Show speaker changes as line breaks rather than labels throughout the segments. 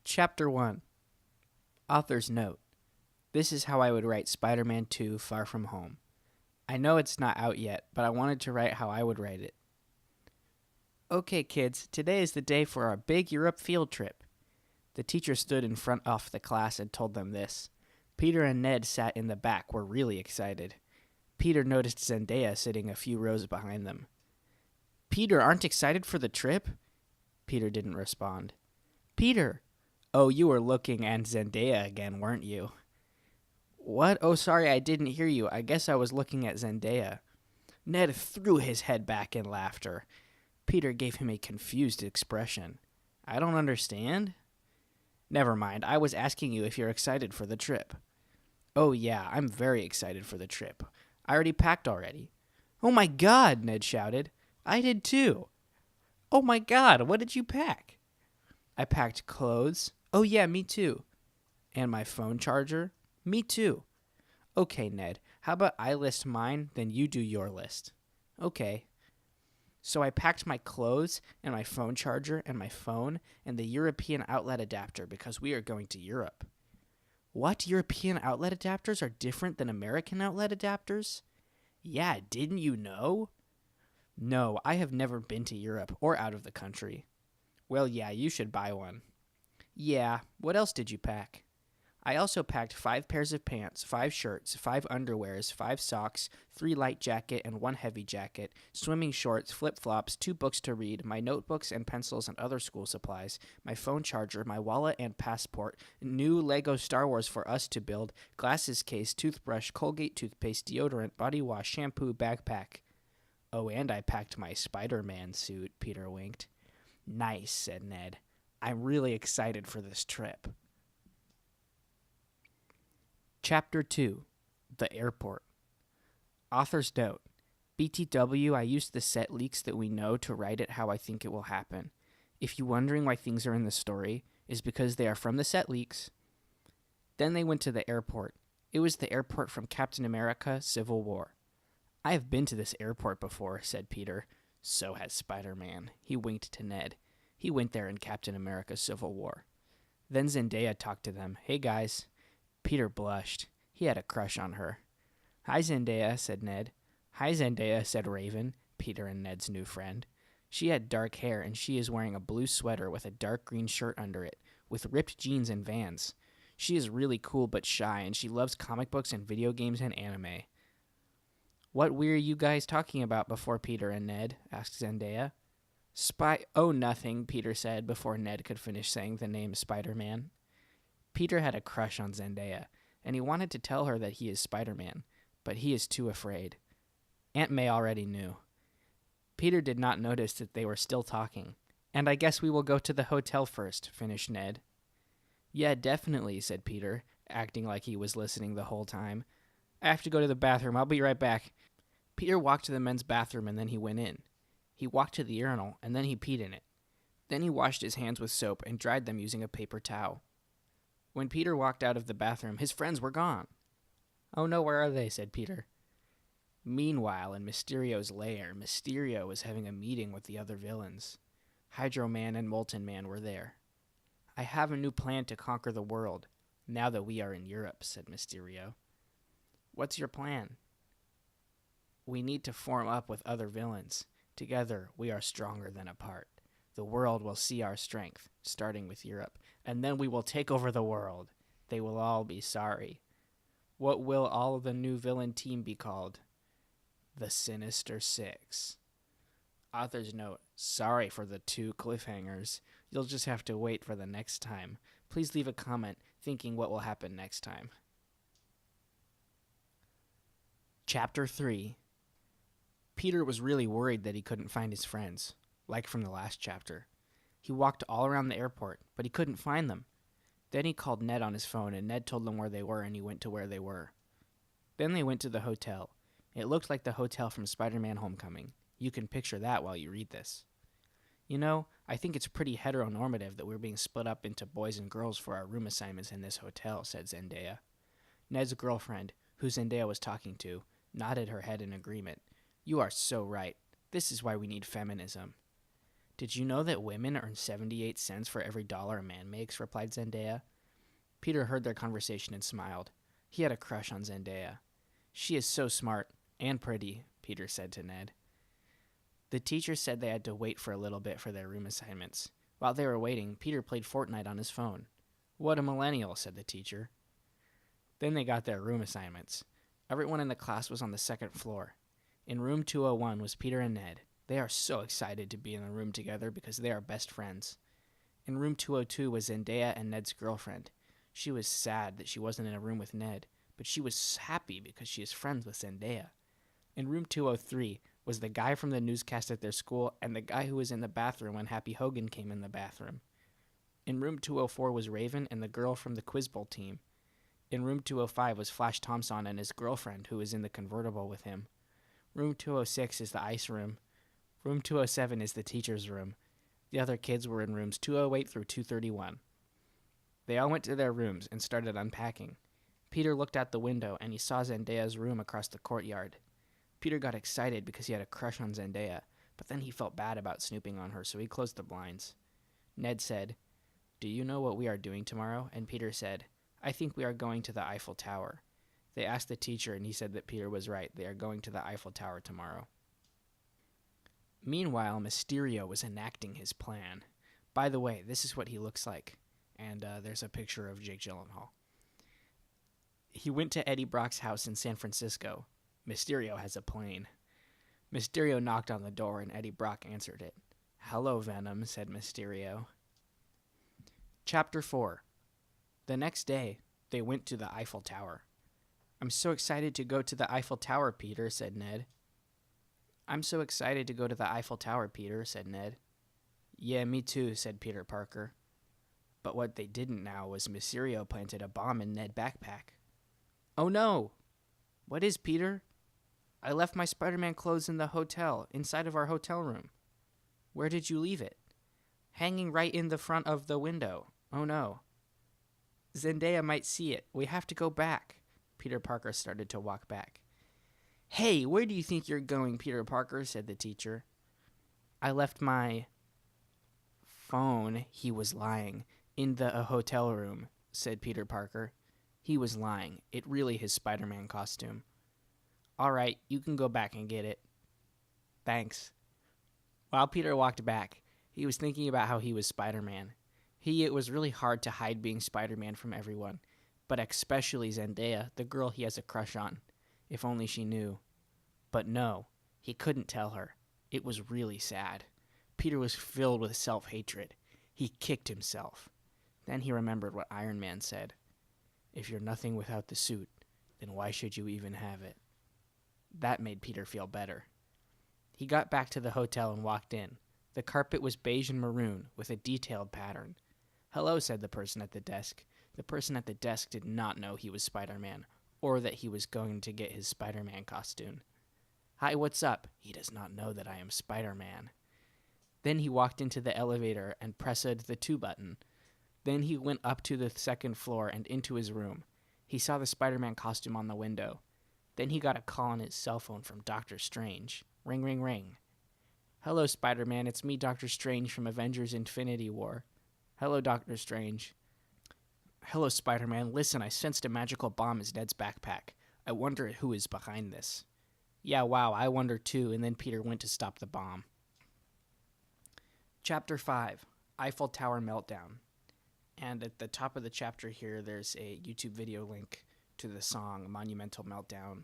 Chapter 1. Author's Note. This is how I would write Spider-Man 2 Far From Home. I know it's not out yet, but I wanted to write how I would write it. Okay, kids, today is the day for our big Europe field trip. The teacher stood in front of the class and told them this. Peter and Ned sat in the back, were really excited. Peter noticed Zendaya sitting a few rows behind them. Peter, aren't excited for the trip? Peter didn't respond. Peter! Oh, you were looking at Zendaya again, weren't you? What? Oh, sorry, I didn't hear you. I guess I was looking at Zendaya. Ned threw his head back in laughter. Peter gave him a confused expression. I don't understand. Never mind, I was asking you if you're excited for the trip. Oh yeah, I'm very excited for the trip. I already packed already. Oh my God, Ned shouted. I did too. Oh my God, what did you pack? I packed clothes. Oh yeah, me too. And my phone charger. Me too. Okay, Ned, how about I list mine, then you do your list? Okay. So I packed my clothes and my phone charger and my phone and the European outlet adapter because we are going to Europe. What? European outlet adapters are different than American outlet adapters? Yeah, didn't you know? No, I have never been to Europe or out of the country. Well, yeah, you should buy one. Yeah, what else did you pack? I also packed 5 pairs of pants, 5 shirts, 5 underwears, 5 socks, 3 light jacket and 1 heavy jacket, swimming shorts, flip-flops, 2 books to read, my notebooks and pencils and other school supplies, my phone charger, my wallet and passport, new Lego Star Wars for us to build, glasses case, toothbrush, Colgate toothpaste, deodorant, body wash, shampoo, backpack. Oh, and I packed my Spider-Man suit, Peter winked. Nice, said Ned. I'm really excited for this trip. Chapter 2. The Airport. Author's Note. BTW, I used the set leaks that we know to write it how I think it will happen. If you're wondering why things are in the story, is because they are from the set leaks. Then they went to the airport. It was the airport from Captain America: Civil War. I have been to this airport before, said Peter. So has Spider-Man. He winked to Ned. He went there in Captain America: Civil War. Then Zendaya talked to them. Hey, guys. Peter blushed. He had a crush on her. Hi, Zendaya, said Ned. Hi, Zendaya, said Raven, Peter and Ned's new friend. She had dark hair, and she is wearing a blue sweater with a dark green shirt under it, with ripped jeans and Vans. She is really cool but shy, and she loves comic books and video games and anime. What were you guys talking about before Peter and Ned? Asked Zendaya. Oh, nothing, Peter said before Ned could finish saying the name Spider-Man. Peter had a crush on Zendaya, and he wanted to tell her that he is Spider-Man, but he is too afraid. Aunt May already knew. Peter did not notice that they were still talking. And I guess we will go to the hotel first, finished Ned. Yeah, definitely, said Peter, acting like he was listening the whole time. I have to go to the bathroom. I'll be right back. Peter walked to the men's bathroom, and then he went in. He walked to the urinal, and then he peed in it. Then he washed his hands with soap and dried them using a paper towel. When Peter walked out of the bathroom, his friends were gone. Oh no, where are they? Said Peter. Meanwhile, in Mysterio's lair, Mysterio was having a meeting with the other villains. Hydro Man and Molten Man were there. I have a new plan to conquer the world, now that we are in Europe, said Mysterio. What's your plan? We need to form up with other villains. Together, we are stronger than apart. The world will see our strength, starting with Europe, and then we will take over the world. They will all be sorry. What will all the new villain team be called? The Sinister Six. Author's Note. Sorry for the 2 cliffhangers. You'll just have to wait for the next time. Please leave a comment thinking what will happen next time. Chapter 3. Peter was really worried that he couldn't find his friends, like from the last chapter. He walked all around the airport, but he couldn't find them. Then he called Ned on his phone, and Ned told him where they were, and he went to where they were. Then they went to the hotel. It looked like the hotel from Spider-Man Homecoming. You can picture that while you read this. You know, I think it's pretty heteronormative that we're being split up into boys and girls for our room assignments in this hotel, said Zendaya. Ned's girlfriend, who Zendaya was talking to, nodded her head in agreement. You are so right. This is why we need feminism. "Did you know that women earn 78 cents for every dollar a man makes?" replied Zendaya. Peter heard their conversation and smiled. He had a crush on Zendaya. "She is so smart and pretty," Peter said to Ned. The teacher said they had to wait for a little bit for their room assignments. While they were waiting, Peter played Fortnite on his phone. "What a millennial," said the teacher. Then they got their room assignments. Everyone in the class was on the second floor. In room 201 was Peter and Ned. They are so excited to be in the room together because they are best friends. In room 202 was Zendaya and Ned's girlfriend. She was sad that she wasn't in a room with Ned, but she was happy because she is friends with Zendaya. In room 203 was the guy from the newscast at their school and the guy who was in the bathroom when Happy Hogan came in the bathroom. In room 204 was Raven and the girl from the Quiz Bowl team. In room 205 was Flash Thompson and his girlfriend who was in the convertible with him. Room 206 is the ice room. Room 207 is the teacher's room. The other kids were in rooms 208 through 231. They all went to their rooms and started unpacking. Peter looked out the window and he saw Zendaya's room across the courtyard. Peter got excited because he had a crush on Zendaya, but then he felt bad about snooping on her, so he closed the blinds. Ned said, "Do you know what we are doing tomorrow?" And Peter said, "I think we are going to the Eiffel Tower." They asked the teacher, and he said that Peter was right. They are going to the Eiffel Tower tomorrow. Meanwhile, Mysterio was enacting his plan. By the way, this is what he looks like. And there's a picture of Jake Gyllenhaal. He went to Eddie Brock's house in San Francisco. Mysterio has a plane. Mysterio knocked on the door, and Eddie Brock answered it. "Hello, Venom," said Mysterio. Chapter 4. The next day, they went to the Eiffel Tower. "I'm so excited to go to the Eiffel Tower, Peter," said Ned. "I'm so excited to go to the Eiffel Tower, Peter," said Ned. "Yeah, me too," said Peter Parker. But what they didn't know was Mysterio planted a bomb in Ned's backpack. "Oh no!" "What is, Peter?" "I left my Spider-Man clothes in the hotel, inside of our hotel room." "Where did you leave it?" "Hanging right in the front of the window. Oh no." "Zendaya might see it. We have to go back." Peter Parker started to walk back. "Hey, where do you think you're going, Peter Parker?" said the teacher. "I left my phone," he was lying, "in the hotel room," said Peter Parker. He was lying. It really his Spider-Man costume. "All right, you can go back and get it." "Thanks." While Peter walked back, he was thinking about how he was Spider-Man. It was really hard to hide being Spider-Man from everyone, but especially Zendaya, the girl he has a crush on. If only she knew. But no, he couldn't tell her. It was really sad. Peter was filled with self-hatred. He kicked himself. Then he remembered what Iron Man said. "If you're nothing without the suit, then why should you even have it?" That made Peter feel better. He got back to the hotel and walked in. The carpet was beige and maroon with a detailed pattern. "Hello," said the person at the desk. The person at the desk did not know he was Spider-Man, or that he was going to get his Spider-Man costume. "Hi, what's up?" "He does not know that I am Spider-Man." Then he walked into the elevator and pressed the 2 button. Then he went up to the second floor and into his room. He saw the Spider-Man costume on the window. Then he got a call on his cell phone from Dr. Strange. Ring, ring, ring. "Hello, Spider-Man. It's me, Dr. Strange from Avengers Infinity War." "Hello, Dr. Strange." "Hello, Spider-Man. Listen, I sensed a magical bomb in Ned's backpack. I wonder who is behind this." "Yeah, wow, I wonder too." And then Peter went to stop the bomb. Chapter 5. Eiffel Tower Meltdown. And at the top of the chapter here, there's a YouTube video link to the song Monumental Meltdown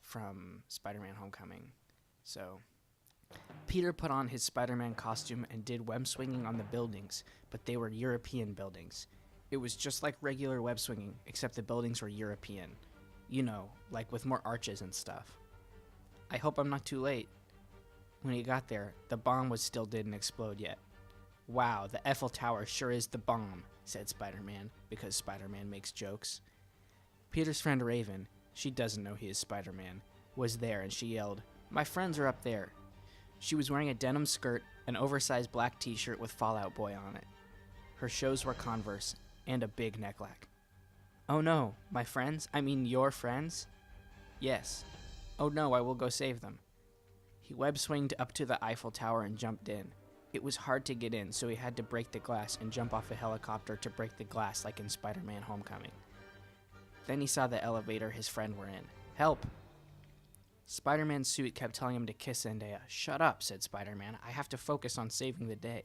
from Spider-Man Homecoming. So, Peter put on his Spider-Man costume and did web swinging on the buildings, but they were European buildings. It was just like regular web swinging, except the buildings were European. You know, like with more arches and stuff. "I hope I'm not too late." When he got there, the bomb still didn't explode yet. "Wow, the Eiffel Tower sure is the bomb," said Spider-Man, because Spider-Man makes jokes. Peter's friend Raven, she doesn't know he is Spider-Man, was there and she yelled, "My friends are up there." She was wearing a denim skirt, an oversized black t-shirt with Fallout Boy on it. Her shoes were Converse, and a big necklace. "Oh no, my friends? I mean your friends?" "Yes." "Oh no, I will go save them." He web-swinged up to the Eiffel Tower and jumped in. It was hard to get in, so he had to break the glass and jump off a helicopter to break the glass like in Spider-Man Homecoming. Then he saw the elevator his friend were in. Help! Spider-Man's suit kept telling him to kiss Zendaya. Shut up, said Spider-Man. I have to focus on saving the day.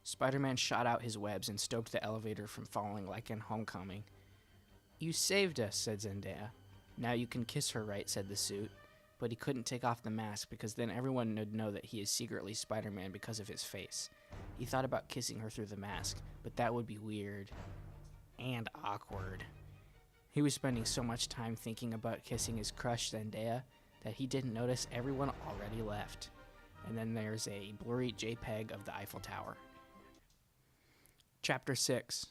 Spider-Man shot out his webs and stopped the elevator from falling like in Homecoming. You saved us, said Zendaya. Now you can kiss her, right, said the suit. But he couldn't take off the mask because then everyone would know that he is secretly Spider-Man because of his face. He thought about kissing her through the mask, but that would be weird and awkward. He was spending so much time thinking about kissing his crush Zendaya that he didn't notice everyone already left. And then there's a blurry JPEG of the Eiffel Tower. Chapter 6.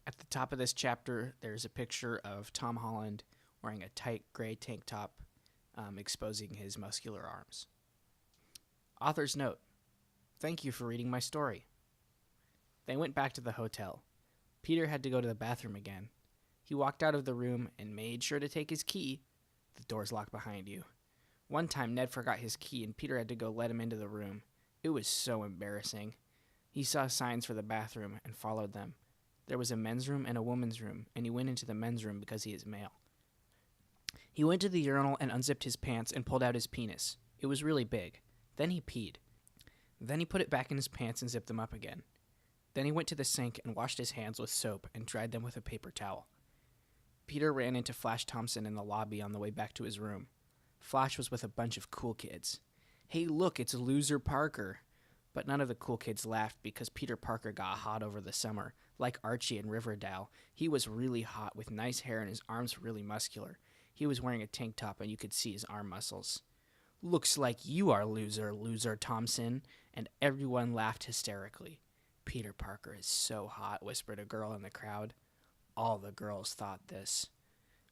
At the top of this chapter, there's a picture of Tom Holland wearing a tight gray tank top, exposing his muscular arms. Author's note: thank you for reading my story. They went back to the hotel. Peter had to go to the bathroom again. He walked out of the room and made sure to take his key. The door's locked behind you. One time Ned forgot his key and Peter had to go let him into the room. It was so embarrassing. He saw signs for the bathroom and followed them. There was a men's room and a woman's room, and he went into the men's room because he is male. He went to the urinal and unzipped his pants and pulled out his penis. It was really big. Then he peed. Then he put it back in his pants and zipped them up again. Then he went to the sink and washed his hands with soap and dried them with a paper towel. Peter ran into Flash Thompson in the lobby on the way back to his room. Flash was with a bunch of cool kids. Hey, look, it's Loser Parker. But none of the cool kids laughed because Peter Parker got hot over the summer. Like Archie in Riverdale, he was really hot with nice hair and his arms really muscular. He was wearing a tank top and you could see his arm muscles. Looks like you are Loser Thompson. And everyone laughed hysterically. Peter Parker is so hot, whispered a girl in the crowd. All the girls thought this.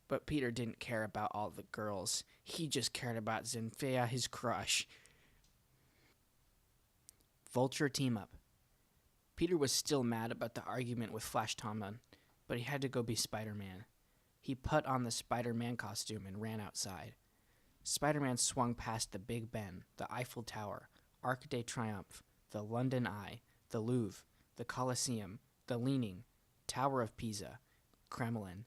But Peter didn't care about all the girls. He just cared about Zendaya, his crush. Vulture team up. Peter was still mad about the argument with Flash Thompson, but he had to go be Spider-Man. He put on the Spider-Man costume and ran outside. Spider-Man swung past the Big Ben, the Eiffel Tower, Arc de Triomphe, the London Eye, the Louvre, the Colosseum, the Leaning, Tower of Pisa, Kremlin.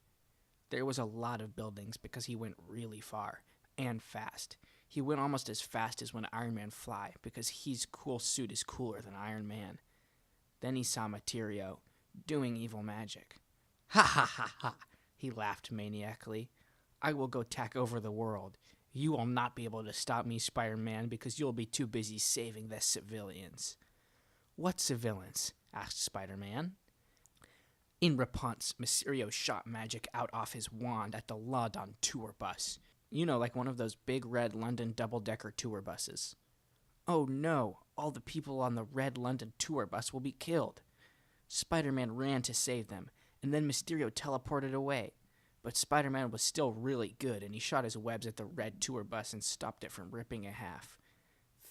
There was a lot of buildings because he went really far and fast. He went almost as fast as when Iron Man fly because his cool suit is cooler than Iron Man. Then he saw Mysterio doing evil magic. Ha ha ha ha, he laughed maniacally. I will go take over the world. You will not be able to stop me, Spider-Man, because you'll be too busy saving the civilians. What civilians? Asked Spider-Man. In response, Mysterio shot magic out off his wand at the London tour bus. You know, like one of those big red London double-decker tour buses. Oh no, all the people on the red London tour bus will be killed. Spider-Man ran to save them, and then Mysterio teleported away. But Spider-Man was still really good, and he shot his webs at the red tour bus and stopped it from ripping in half.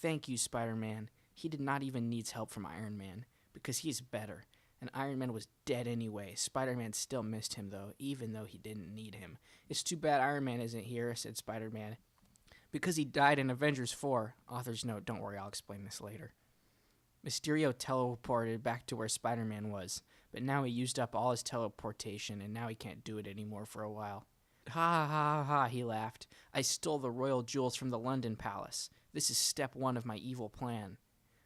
Thank you, Spider-Man. He did not even need help from Iron Man, because he's better. And Iron Man was dead anyway. Spider-Man still missed him, though, even though he didn't need him. It's too bad Iron Man isn't here, said Spider-Man. Because he died in Avengers 4. Author's note, don't worry, I'll explain this later. Mysterio teleported back to where Spider-Man was, but now he used up all his teleportation, and now he can't do it anymore for a while. Ha ha ha ha, he laughed. I stole the royal jewels from the London Palace. This is step 1 of my evil plan.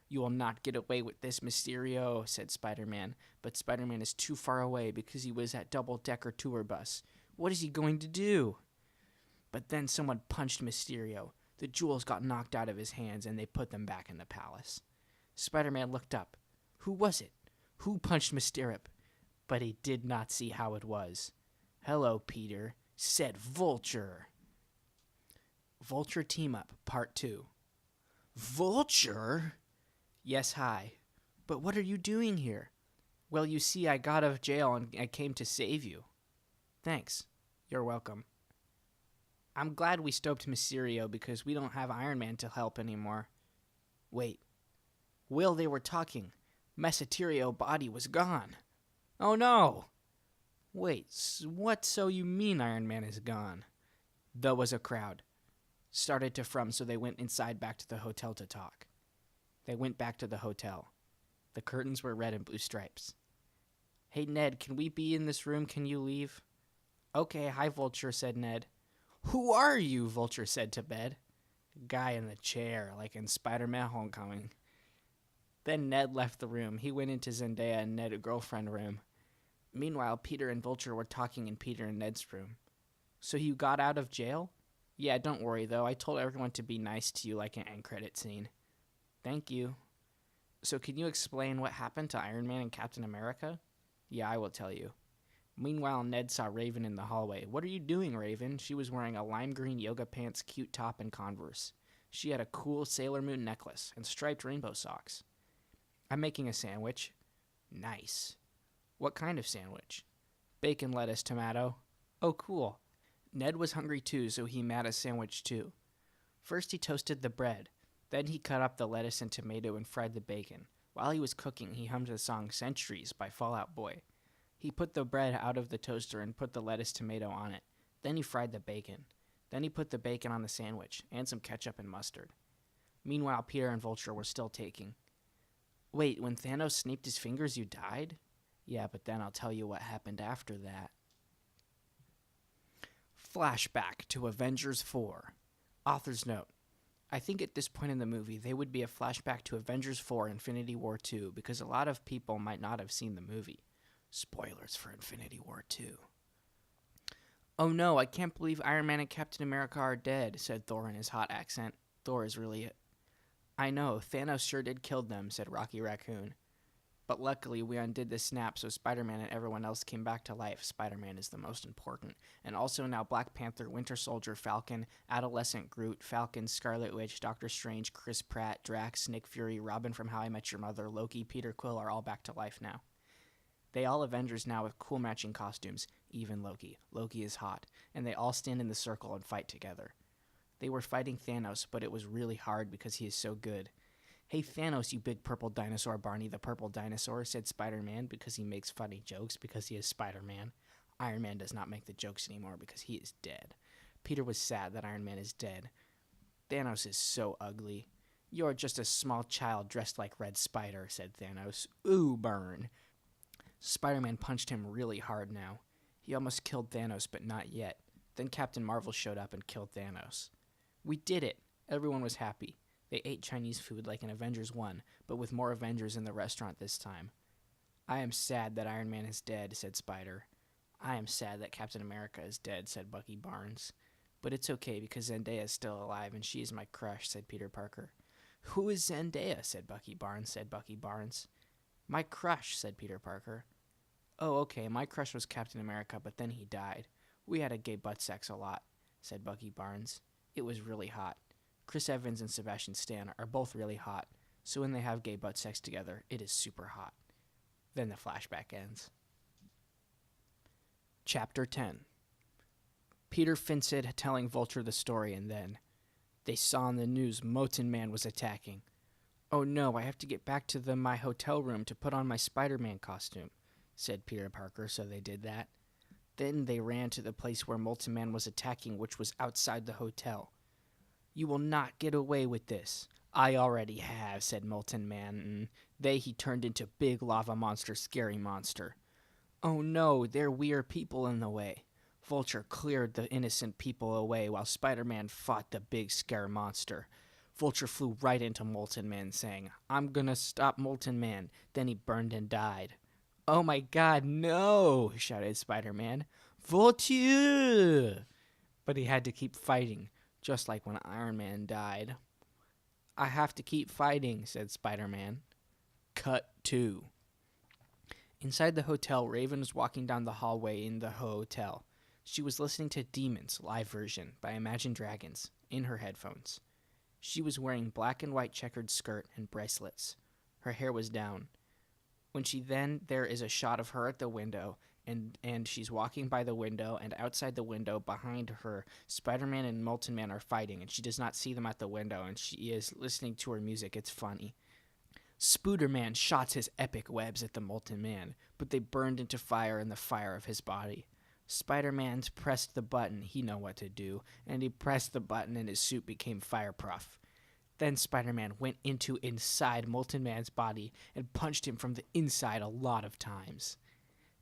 You will not get away with this, Mysterio, said Spider-Man. But Spider-Man is too far away because he was at double-decker tour bus. What is he going to do? But then someone punched Mysterio. The jewels got knocked out of his hands, and they put them back in the palace. Spider-Man looked up. Who was it? Who punched Mysterio? But he did not see how it was. Hello, Peter, said Vulture. Vulture Team Up, Part 2. Vulture? Yes, hi. But what are you doing here? Well, you see, I got out of jail and I came to save you. Thanks. You're welcome. I'm glad we stopped Mysterio because we don't have Iron Man to help anymore. Wait. While they were talking, Mysterio's body was gone. Oh no! Wait, what so you mean Iron Man is gone? There was a crowd. Started to from, so they went inside back to the hotel to talk. They went back to the hotel. The curtains were red and blue stripes. "Hey, Ned, can we be in this room? Can you leave?" "Okay, hi, Vulture," said Ned. "Who are you?" Vulture said to bed. "Guy in the chair, like in Spider-Man Homecoming." Then Ned left the room. He went into Zendaya and Ned's girlfriend room. Meanwhile, Peter and Vulture were talking in Peter and Ned's room. "So you got out of jail?" "Yeah, don't worry, though. I told everyone to be nice to you like an end credit scene." "Thank you." "So can you explain what happened to Iron Man and Captain America?" "Yeah, I will tell you." Meanwhile, Ned saw Raven in the hallway. "What are you doing, Raven?" She was wearing a lime green yoga pants, cute top, and Converse. She had a cool Sailor Moon necklace and striped rainbow socks. "I'm making a sandwich." "Nice." "What kind of sandwich?" "Bacon, lettuce, tomato." "Oh, cool." Ned was hungry too, so he made a sandwich too. First he toasted the bread. Then he cut up the lettuce and tomato and fried the bacon. While he was cooking, he hummed the song Centuries by Fall Out Boy. He put the bread out of the toaster and put the lettuce tomato on it. Then he fried the bacon. Then he put the bacon on the sandwich and some ketchup and mustard. Meanwhile, Peter and Vulture were still taking. "Wait, when Thanos snapped his fingers, you died?" "Yeah, but then I'll tell you what happened after that." Flashback to Avengers 4. Author's note. I think at this point in the movie, they would be a flashback to Avengers 4 Infinity War 2 because a lot of people might not have seen the movie. Spoilers for Infinity War 2. "Oh no, I can't believe Iron Man and Captain America are dead," said Thor in his hot accent. Thor is really it. "I know, Thanos sure did kill them," said Rocky Raccoon. "But luckily we undid the snap so Spider-Man and everyone else came back to life. Spider-Man is the most important. And also now Black Panther, Winter Soldier, Falcon, Adolescent Groot, Falcon, Scarlet Witch, Doctor Strange, Chris Pratt, Drax, Nick Fury, Robin from How I Met Your Mother, Loki, Peter Quill are all back to life now. They all Avengers now with cool matching costumes, even Loki. Loki is hot. And they all stand in the circle and fight together. They were fighting Thanos, but it was really hard because he is so good. Hey Thanos, you big purple dinosaur, Barney the purple dinosaur, said Spider-Man because he makes funny jokes because he is Spider-Man. Iron Man does not make the jokes anymore because he is dead. Peter was sad that Iron Man is dead. Thanos is so ugly. You're just a small child dressed like Red Spider, said Thanos. Ooh, burn. Spider-Man punched him really hard now. He almost killed Thanos, but not yet. Then Captain Marvel showed up and killed Thanos. We did it. Everyone was happy. They ate Chinese food like in Avengers 1, but with more Avengers in the restaurant this time. I am sad that Iron Man is dead, said Spider. I am sad that Captain America is dead, said Bucky Barnes. But it's okay because Zendaya is still alive and she is my crush, said Peter Parker. Who is Zendaya, said Bucky Barnes. My crush, said Peter Parker. Oh, okay, my crush was Captain America, but then he died. We had a gay butt sex a lot, said Bucky Barnes. It was really hot. Chris Evans and Sebastian Stan are both really hot, so when they have gay butt sex together, it is super hot. Then the flashback ends. Chapter 10. Peter Finsid telling Vulture the story, and then they saw on the news Moten Man was attacking. Oh no, I have to get back to my hotel room to put on my Spider-Man costume, said Peter Parker, so they did that. Then they ran to the place where Molten Man was attacking, which was outside the hotel. You will not get away with this. I already have, said Molten Man, and he turned into big lava monster, scary monster. Oh no, there we are people in the way. Vulture cleared the innocent people away while Spider-Man fought the big scare monster. Vulture flew right into Molten Man, saying, I'm gonna stop Molten Man. Then he burned and died. Oh my god, no, shouted Spider-Man. Vulture! But he had to keep fighting. Just like when Iron Man died. I have to keep fighting, said Spider-Man. Cut 2. Inside the hotel, Raven was walking down the hallway in the hotel. She was listening to Demons, live version, by Imagine Dragons, in her headphones. She was wearing black and white checkered skirt and bracelets. Her hair was down. There is a shot of her at the window, and she's walking by the window, and outside the window, behind her, Spider-Man and Molten Man are fighting, and she does not see them at the window, and she is listening to her music. It's funny. Spooderman shots his epic webs at the Molten Man, but they burned into fire in the fire of his body. Spider-Man pressed the button, he knew what to do, and he pressed the button and his suit became fireproof. Then Spider-Man went inside Molten Man's body and punched him from the inside a lot of times.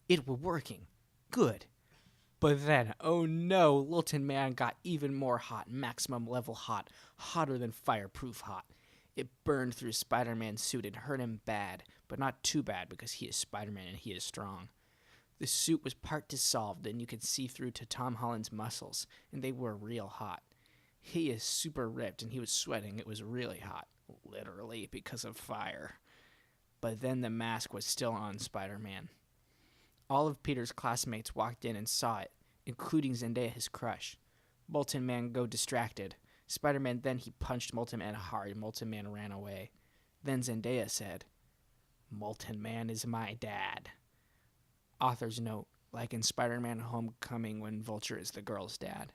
It was working. Good. But then, oh no, Molten Man got even more hot, maximum level hot, hotter than fireproof hot. It burned through Spider-Man's suit and hurt him bad, but not too bad because he is Spider-Man and he is strong. The suit was part dissolved and you could see through to Tom Holland's muscles, and they were real hot. He is super ripped and he was sweating. It was really hot, literally, because of fire. But then the mask was still on Spider-Man. All of Peter's classmates walked in and saw it, including Zendaya, his crush. Molten Man go distracted. Spider-Man then he punched Molten Man hard. Molten Man ran away. Then Zendaya said, "Molten Man is my dad." Author's note, like in Spider-Man Homecoming when Vulture is the girl's dad.